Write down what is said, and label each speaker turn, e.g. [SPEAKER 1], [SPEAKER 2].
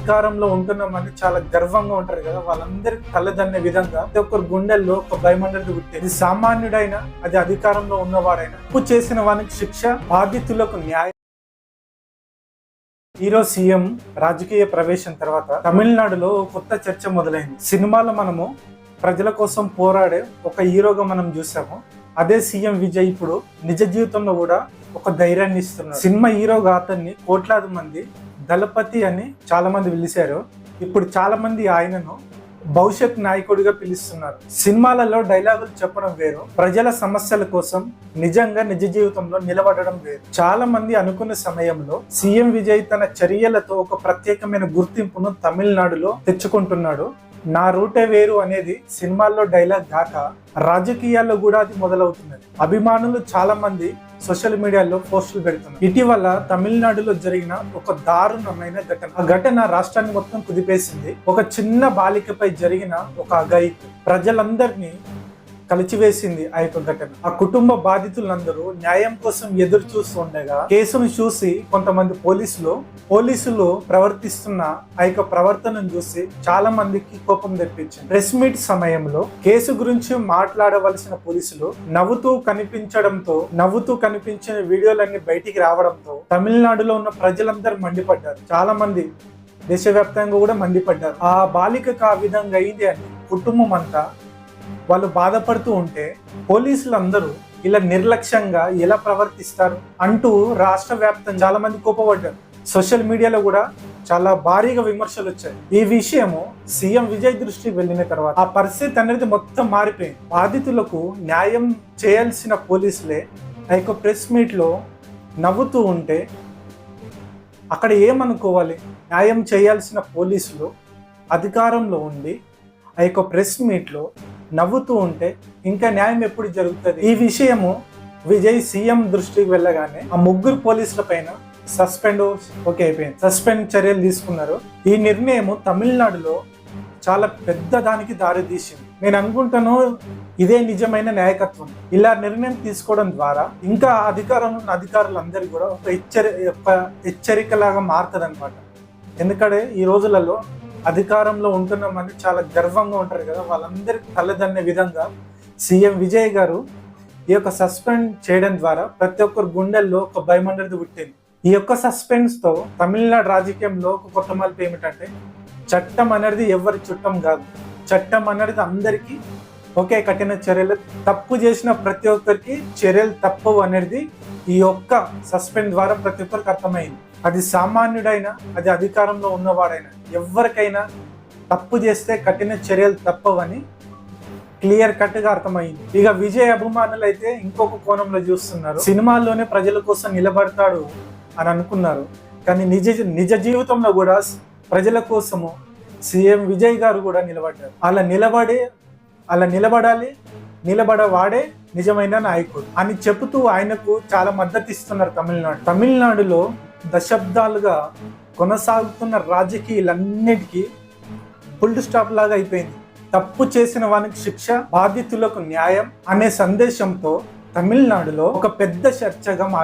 [SPEAKER 1] అధికారంలో ఉంటున్నామని చాలా గర్వంగా ఉంటారు కదా, వాళ్ళందరి తలదన్నే విధంగా ప్రతి ఒక్కరు గుండెల్లో ఒక భయం అనేది పుట్టింది. ఇది సామాన్యుడైనా, అది అధికారంలో ఉన్నవాడైనా, తప్పు చేసిన వానికి శిక్ష, బాధితులకు న్యాయం. హీరో సీఎం రాజకీయ ప్రవేశం తర్వాత తమిళనాడులో కొత్త చర్చ మొదలైంది. సినిమాలో మనము ప్రజల కోసం పోరాడే ఒక హీరోగా మనం చూసాము. అదే సీఎం విజయ్ ఇప్పుడు నిజ జీవితంలో కూడా ఒక ధైర్యాన్ని ఇస్తున్నారు. సినిమా హీరోగా అతన్ని కోట్లాది మంది దళపతి అని చాలా మంది పిలిచారు. ఇప్పుడు చాలా మంది ఆయనను భవిష్యత్ నాయకుడిగా పిలుస్తున్నారు. సినిమాలలో డైలాగులు చెప్పడం వేరు, ప్రజల సమస్యల కోసం నిజంగా నిజ జీవితంలో నిలబడడం వేరు. చాలా మంది అనుకున్న సమయంలో సీఎం విజయ్ తన చర్యలతో ఒక ప్రత్యేకమైన గుర్తింపును తమిళనాడులో తెచ్చుకుంటున్నాడు. నా రూటే వేరు అనేది సినిమాల్లో డైలాగ్ కాక రాజకీయాల్లో కూడా అది మొదలవుతున్నది. అభిమానులు చాలా మంది సోషల్ మీడియాలో పోస్టులు పెడుతున్నారు. ఇటీవల తమిళనాడులో జరిగిన ఒక దారుణమైన ఘటన, ఆ ఘటన రాష్ట్రాన్ని మొత్తం కుదిపేసింది. ఒక చిన్న బాలికపై జరిగిన ఒక అఘాయిత్యం ప్రజలందరినీ కలిచివేసింది. ఆ యొక్క ఘటన ఆ కుటుంబ బాధితులందరూ న్యాయం కోసం ఎదురు చూస్తూ ఉండగా కేసును చూసి కొంతమంది పోలీసులు ప్రవర్తిస్తున్న ఆ యొక్క ప్రవర్తనను చూసి చాలా మందికి కోపం తెప్పించింది. ప్రెస్ మీట్ సమయంలో కేసు గురించి మాట్లాడవలసిన పోలీసులు నవ్వుతూ కనిపించిన వీడియోలన్నీ బయటికి రావడంతో తమిళనాడులో ఉన్న ప్రజలందరూ మండిపడ్డారు. చాలా మంది దేశవ్యాప్తంగా కూడా మండిపడ్డారు. ఆ బాలికకు ఆ విధంగా అయింది అని కుటుంబం అంతా వాళ్ళు బాధపడుతూ ఉంటే పోలీసులు అందరూ ఇలా నిర్లక్ష్యంగా ఎలా ప్రవర్తిస్తారు అంటూ రాష్ట్ర వ్యాప్తంగా చాలా మంది కోపపడ్డారు. సోషల్ మీడియాలో కూడా చాలా భారీగా విమర్శలు వచ్చాయి. ఈ విషయము సీఎం విజయ్ దృష్టికి వెళ్ళిన తర్వాత ఆ పరిస్థితి అనేది మొత్తం మారిపోయింది. బాధితులకు న్యాయం చేయాల్సిన పోలీసులే ఆ యొక్క ప్రెస్ మీట్ లో నవ్వుతూ ఉంటే అక్కడ ఏమనుకోవాలి? న్యాయం చేయాల్సిన పోలీసులు అధికారంలో ఉండి ఆ యొక్క ప్రెస్ మీట్ లో నవ్వుతూ ఉంటే ఇంకా న్యాయం ఎప్పుడు జరుగుతుంది? ఈ విషయము విజయ్ సీఎం దృష్టికి వెళ్ళగానే ఆ ముగ్గురు పోలీసుల పైన సస్పెండ్ చర్యలు తీసుకున్నారు. ఈ నిర్ణయం తమిళనాడులో చాలా పెద్ద దానికి దారి తీసింది. నేను అనుకుంటాను ఇదే నిజమైన నాయకత్వం. ఇలా నిర్ణయం తీసుకోవడం ద్వారా ఇంకా అధికారంలో ఉన్న అధికారులందరికీ కూడా ఒక హెచ్చరికలాగా మారుతుంది అనమాట. ఎందుకంటే ఈ రోజులలో అధికారంలో ఉంటున్నామని చాలా గర్వంగా ఉంటారు కదా, వాళ్ళందరి తలదన్నే విధంగా సీఎం విజయ్ గారు ఈ యొక్క సస్పెండ్ చేయడం ద్వారా ప్రతి ఒక్కరు గుండెల్లో ఒక భయం అనేది పుట్టింది. ఈ యొక్క సస్పెన్స్ తో తమిళనాడు రాజకీయంలో ఒక కొత్త మలుపు ఏమిటంటే, చట్టం అనేది ఎవరి చుట్టం కాదు, చట్టం అనేది అందరికీ ఒకే కఠిన చర్యలు. తప్పు చేసిన ప్రతి ఒక్కరికి చర్యలు తప్పవు అనేది ఈ యొక్క సస్పెండ్ ద్వారా ప్రతి ఒక్కరికి అర్థమైంది. అది సామాన్యుడైనా, అది అధికారంలో ఉన్నవాడైనా, ఎవరికైనా తప్పు చేస్తే కఠిన చర్యలు తప్పవని క్లియర్ కట్ గా అర్థమైంది. ఇక విజయ్ అభిమానులు అయితే ఇంకొక కోణంలో చూస్తున్నారు. సినిమాల్లోనే ప్రజల కోసం నిలబడతాడు అని అనుకున్నారు, కానీ నిజ జీవితంలో కూడా ప్రజల కోసము సీఎం విజయ్ గారు కూడా నిలబడ్డారు. అలా నిలబడవాడే నిజమైన నాయకుడు అని చెబుతూ ఆయనకు చాలా మద్దతు ఇస్తున్నారు తమిళనాడులో దశాబ్దాలుగా కొనసాగుతున్న రాజకీయాలన్నిటికీ ఫుల్ స్టాప్ లాగా అయిపోయింది. తప్పు చేసిన వానికి శిక్ష, బాధితులకు న్యాయం అనే సందేశంతో తమిళనాడులో ఒక పెద్ద చర్చగా మారింది.